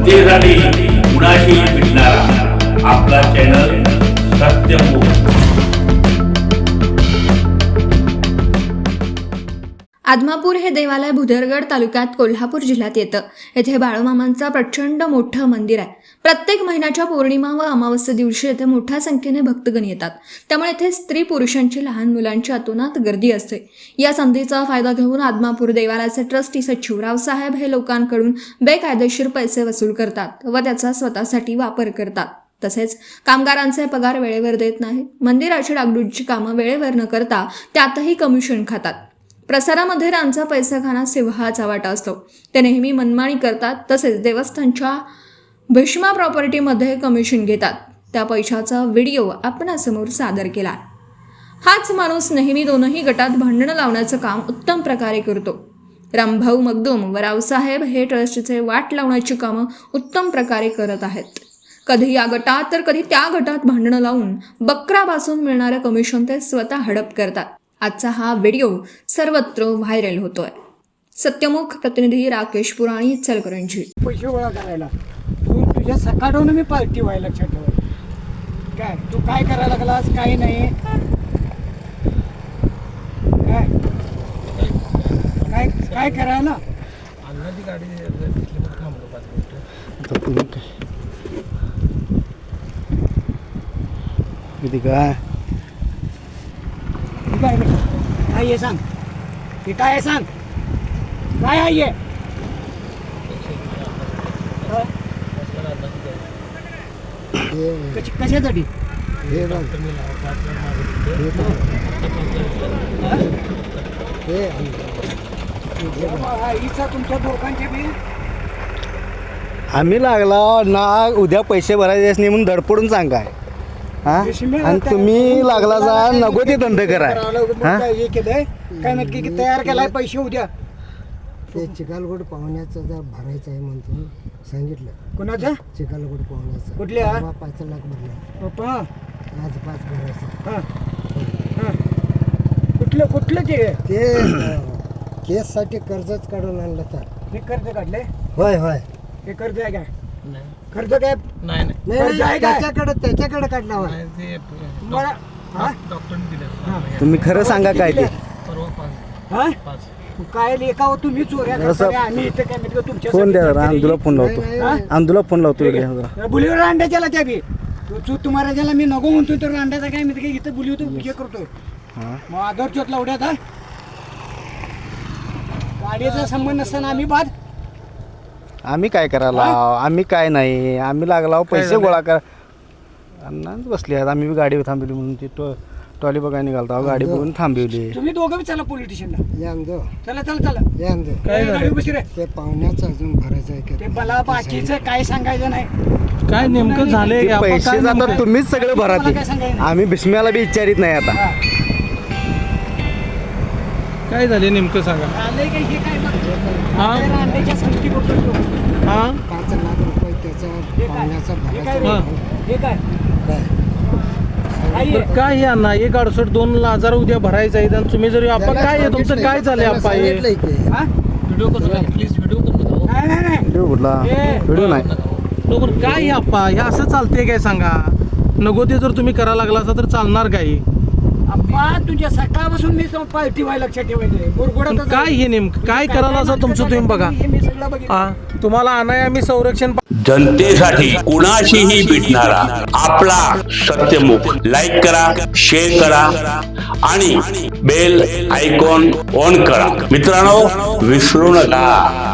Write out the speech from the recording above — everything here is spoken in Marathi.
जनतेसाठी कुणाशी भेटणारा आपला चॅनल सत्यमुख। आदमापूर हे देवालय भुदरगड तालुक्यात कोल्हापूर जिल्ह्यात येतं। येथे बाळूमामांचा प्रचंड मोठं मंदिर आहे। प्रत्येक महिन्याच्या पौर्णिमा व अमावस्ये दिवशी येथे मोठ्या संख्येने भक्तगण येतात। त्यामुळे येथे स्त्री पुरुषांची लहान मुलांची अतोनात गर्दी असते। या संधीचा फायदा घेऊन आदमापूर देवालयाचे ट्रस्टी सचिव रावसाहेब हे लोकांकडून बेकायदेशीर पैसे वसूल करतात व त्याचा स्वतःसाठी वापर करतात। तसेच कामगारांचे पगार वेळेवर देत नाहीत। मंदिराची डागडुजीची कामं वेळेवर न करता त्यातही कमिशन खातात। प्रसारामध्ये त्यांचा पैसेखाना सिंहाचा वाटा असतो। ते नेहमी मनमानी करतात। तसेच देवस्थानच्या भीष्मा प्रॉपर्टीमध्ये कमिशन घेतात। त्या पैशाचा व्हिडिओ आपणासमोर सादर केला। हाच माणूस नेहमी दोनही गटात भांडणं लावण्याचं काम उत्तम प्रकारे करतो। रामभाऊ मगदूम व रावसाहेब हे ट्रस्टचे वाट लावण्याची कामं उत्तम प्रकारे करत आहेत। कधी या गटात तर कधी त्या गटात भांडणं लावून बकरापासून मिळणारं कमिशन ते स्वतः हडप करतात। आजचा हा व्हिडिओ सर्वत्र व्हायरल होतोय। सत्यमुख प्रतिनिधी राकेश पुराणी, इचलकरंजी। पैसे गोळा करायला तू तुझ्या सकाळून मी पार्टी व्हायला लक्षात ठेव। काय तू काय करायला लागलास? काही नाही। काय काय काय करायला अन्नाची गाडी थांबलो 5 मिनिटं। किती काय काय रे? काय आहे सांग? हे काय आहे सांग? काय आहे? कशासाठी? तुमच्या दोघांचे बी आम्ही लागला ना उद्या पैसे भरायचे नाही म्हणून धडपडून सांगाय आणि तुम्ही लागला जा नको ते धंदे कराय। हे केलंय काय नक्की की तयार केलाय पैसे उद्या ते चिकालगोड पाहुण्याचं जर भरायचं आहे म्हणून सांगितलं। कोणाचं? चिकालगोड पाहुण्याचं। कुठल्या? 5 लाख भरला पप्पा। आज 5 भरायचं। कुठलं ते केससाठी कर्जच काढून आणलं तर हे कर्ज काढले? होय होय हे कर्ज आहे काय? कर्ज काय? नाही नाही त्याच्याकडे काढला होय। मला डॉक्टरने दिलं। तुम्ही खरं सांगा काय ते। हा काय लेखा हो तुम्ही चोऱ्या करताय? आम्ही इथे काय म्हणजे तुमच्या फोन द्या जरा, आंदोला फोन लावतो। आंदोला फोन लावतो इकडे। बुलीवर अंड्याच्याला त्या बी तू तुम्हाला ज्याला मी नको म्हणतोय तर अंड्याचा काय मी इथं बुलीवर हे करतोय। मग आदरचोत लावड्यात गाडीचा संबंध नसताना आम्ही बाद आम्ही काय करायला? आम्ही काय नाही, आम्ही लागला पैसे गोळा करा अन्नाच बसले आहेत। आम्ही गाडी थांबवली म्हणून ती टॉली बघायला निघालता, गाडी बघून थांबवली। तुम्ही दोघं बी चला पोलीस स्टेशनला। यांदो चला चला चला यांदो काय झालं? बस रे ते पाहुण्याचं अजून भरायचं आहे ते मला बाकीचं काय सांगायचं नाही। काय नेमकं झालंय? ते पैसे जातात तुम्हीच सगळे भरा मला ते। काय सांगायचं? आम्ही भीष्म्याला बी विचारित नाही आता। काय झाले नेमकं सांगा। आलंय काय हे काय हा? अंड्याच्या संगती करतो हा 5 लाख रुपये त्याचा पाहुण्याचा भरायचा हे काय काय बरं, काय हे अण्णा? 1 68 2,000 उद्या भरायचं आहे आणि तुम्ही जरी आपण काय आहे तुमचं काय झालंय त्याला आपा? हे सांगितलंय की. नाही व्हिडिओ कुठला? व्हिडिओ नाही। बरोबर काय हे आपा? हे असं चालतंय काय सांगा? नको ते जर तुम्ही करायला लागला असता तर चालणार काय? अप्पा तुझ्या सकाळपासून मी पार्टी व्हायला लक्षात ठेवायचं। काय हे नेमकं काय करायला असं तुमचं तुम्ही बघा। मी सगळं बघितलं। हा तुम्हाला आणाय आम्ही संरक्षण जनतेसाठी कुणाशीही भेटणारा आपला सत्यमुख। लाईक करा, शेअर करा आणि बेल आयकॉन ऑन करा। मित्रांनो विसरू नका।